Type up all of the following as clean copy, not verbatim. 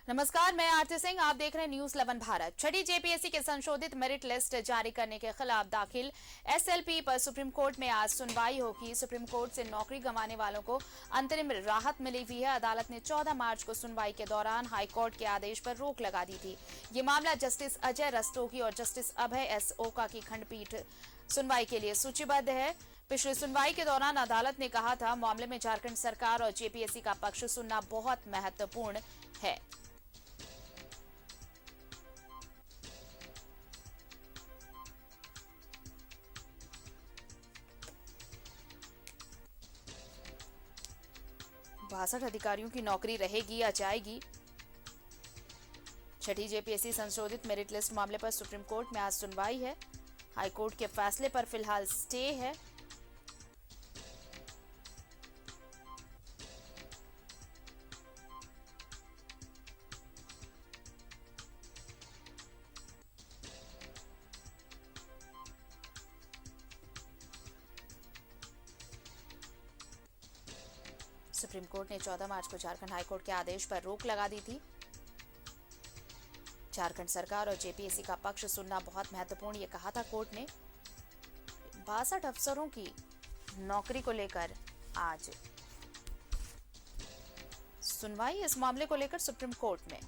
नमस्कार, मैं आरती सिंह। आप देख रहे हैं न्यूज 11 भारत। छठी जेपीएससी के संशोधित मेरिट लिस्ट जारी करने के खिलाफ दाखिल एसएलपी पर सुप्रीम कोर्ट में आज सुनवाई होगी। सुप्रीम कोर्ट से नौकरी गंवाने वालों को अंतरिम राहत मिली हुई है। अदालत ने 14 मार्च को सुनवाई के दौरान हाईकोर्ट के आदेश पर रोक लगा दी थी। ये मामला जस्टिस अजय रस्तोगी और जस्टिस अभय एस ओका की खंडपीठ सुनवाई के लिए सूचीबद्ध है। पिछली सुनवाई के दौरान अदालत ने कहा था, मामले में झारखंड सरकार और जेपीएससी का पक्ष सुनना बहुत महत्वपूर्ण है। बासठ अधिकारियों की नौकरी रहेगी या जाएगी? छठी जेपीएससी संशोधित मेरिट लिस्ट मामले पर सुप्रीम कोर्ट में आज सुनवाई है। हाईकोर्ट के फैसले पर फिलहाल स्टे है। सुप्रीम कोर्ट ने 14 मार्च को झारखंड हाईकोर्ट के आदेश पर रोक लगा दी थी। झारखंड सरकार और जेपीएससी का पक्ष सुनना बहुत महत्वपूर्ण, ये कहा था कोर्ट ने। 62 अफसरों की नौकरी को लेकर आज सुनवाई इस मामले को लेकर सुप्रीम कोर्ट में।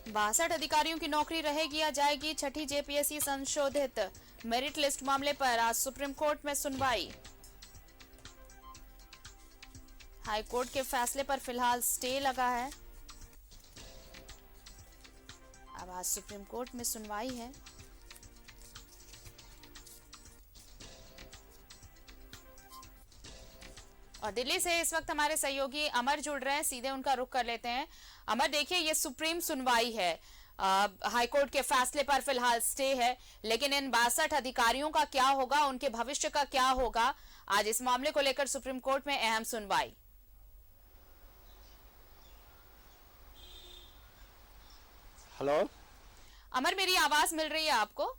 बासठ अधिकारियों की नौकरी रहेगी या जाएगी? छठी जेपीएससी संशोधित मेरिट लिस्ट मामले पर आज सुप्रीम कोर्ट में सुनवाई। हाईकोर्ट के फैसले पर फिलहाल स्टे लगा है। अब आज सुप्रीम कोर्ट में सुनवाई है। और दिल्ली से इस वक्त हमारे सहयोगी अमर जुड़ रहे हैं, सीधे उनका रुख कर लेते हैं। अमर, देखिए, ये सुप्रीम सुनवाई है। हाईकोर्ट के फैसले पर फिलहाल स्टे है, लेकिन इन 62 अधिकारियों का क्या होगा, उनके भविष्य का क्या होगा? आज इस मामले को लेकर सुप्रीम कोर्ट में अहम सुनवाई। हेलो अमर, मेरी आवाज मिल रही है आपको?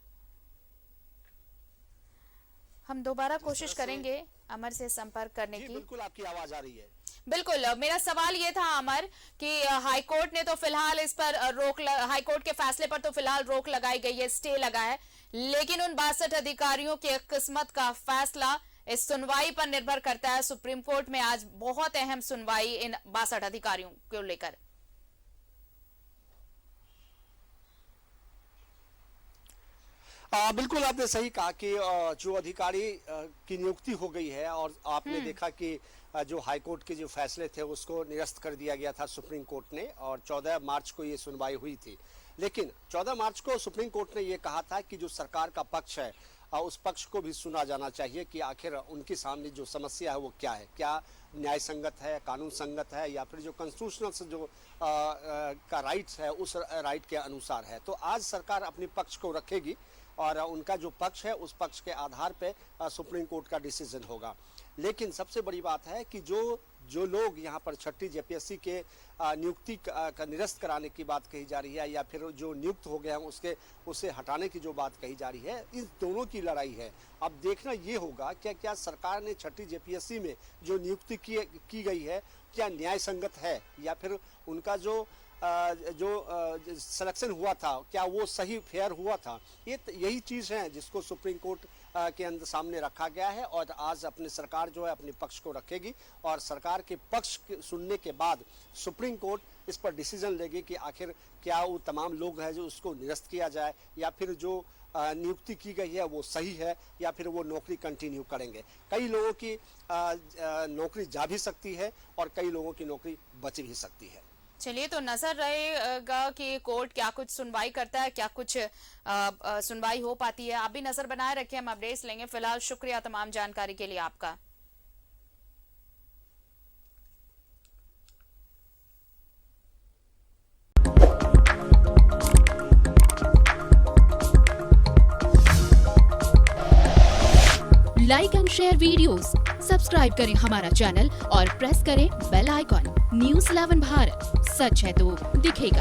हम दोबारा कोशिश करेंगे अमर से संपर्क करने की। बिल्कुल, आपकी आवाज आ रही है। बिल्कुल, मेरा सवाल ये था अमर कि हाईकोर्ट ने तो फिलहाल इस पर हाईकोर्ट के फैसले पर तो फिलहाल रोक लगाई गई है, स्टे लगा है, लेकिन उन 62 अधिकारियों की किस्मत का फैसला इस सुनवाई पर निर्भर करता है। सुप्रीम कोर्ट में आज बहुत अहम सुनवाई इन 62 अधिकारियों को लेकर। बिल्कुल, आपने सही कहा कि जो अधिकारी की नियुक्ति हो गई है और आपने देखा कि जो हाईकोर्ट के जो फैसले थे उसको निरस्त कर दिया गया था सुप्रीम कोर्ट ने, और 14 मार्च को ये सुनवाई हुई थी। लेकिन 14 मार्च को सुप्रीम कोर्ट ने ये कहा था कि जो सरकार का पक्ष है उस पक्ष को भी सुना जाना चाहिए कि आखिर उनके सामने जो समस्या है वो क्या है, क्या न्याय संगत है, कानून संगत है, या फिर जो कॉन्स्टिट्यूशनल से जो का राइट्स है उस राइट के अनुसार है। तो आज सरकार अपने पक्ष को रखेगी और उनका जो पक्ष है उस पक्ष के आधार पे सुप्रीम कोर्ट का डिसीजन होगा। लेकिन सबसे बड़ी बात है कि जो लोग यहाँ पर छठी जेपीएससी के नियुक्ति का निरस्त कराने की बात कही जा रही है, या फिर जो नियुक्त हो गए हैं उसे हटाने की जो बात कही जा रही है, इस दोनों की लड़ाई है। अब देखना ये होगा क्या सरकार ने छठी जेपीएससी में जो नियुक्ति की गई है क्या न्याय संगत है, या फिर उनका जो सिलेक्शन हुआ था क्या वो सही फेयर हुआ था। यही चीज़ है जिसको सुप्रीम कोर्ट के अंदर सामने रखा गया है, और आज अपनी सरकार जो है अपने पक्ष को रखेगी, और सरकार के पक्ष सुनने के बाद सुप्रीम कोर्ट इस पर डिसीजन लेगी कि आखिर क्या वो तमाम लोग हैं जो उसको निरस्त किया जाए, या फिर जो नियुक्ति की गई है वो सही है, या फिर वो नौकरी कंटिन्यू करेंगे। कई लोगों की नौकरी जा भी सकती है और कई लोगों की नौकरी बच भी सकती है। चलिए, तो नजर रहेगा कि कोर्ट क्या कुछ सुनवाई करता है, क्या कुछ सुनवाई हो पाती है। आप भी नजर बनाए रखिए, हम अपडेट्स लेंगे। फिलहाल शुक्रिया तमाम जानकारी के लिए आपका। Like and share videos, subscribe करें हमारा चैनल और प्रेस करें बेल आइकॉन। न्यूज़ 11 भारत, सच है तो दिखेगा।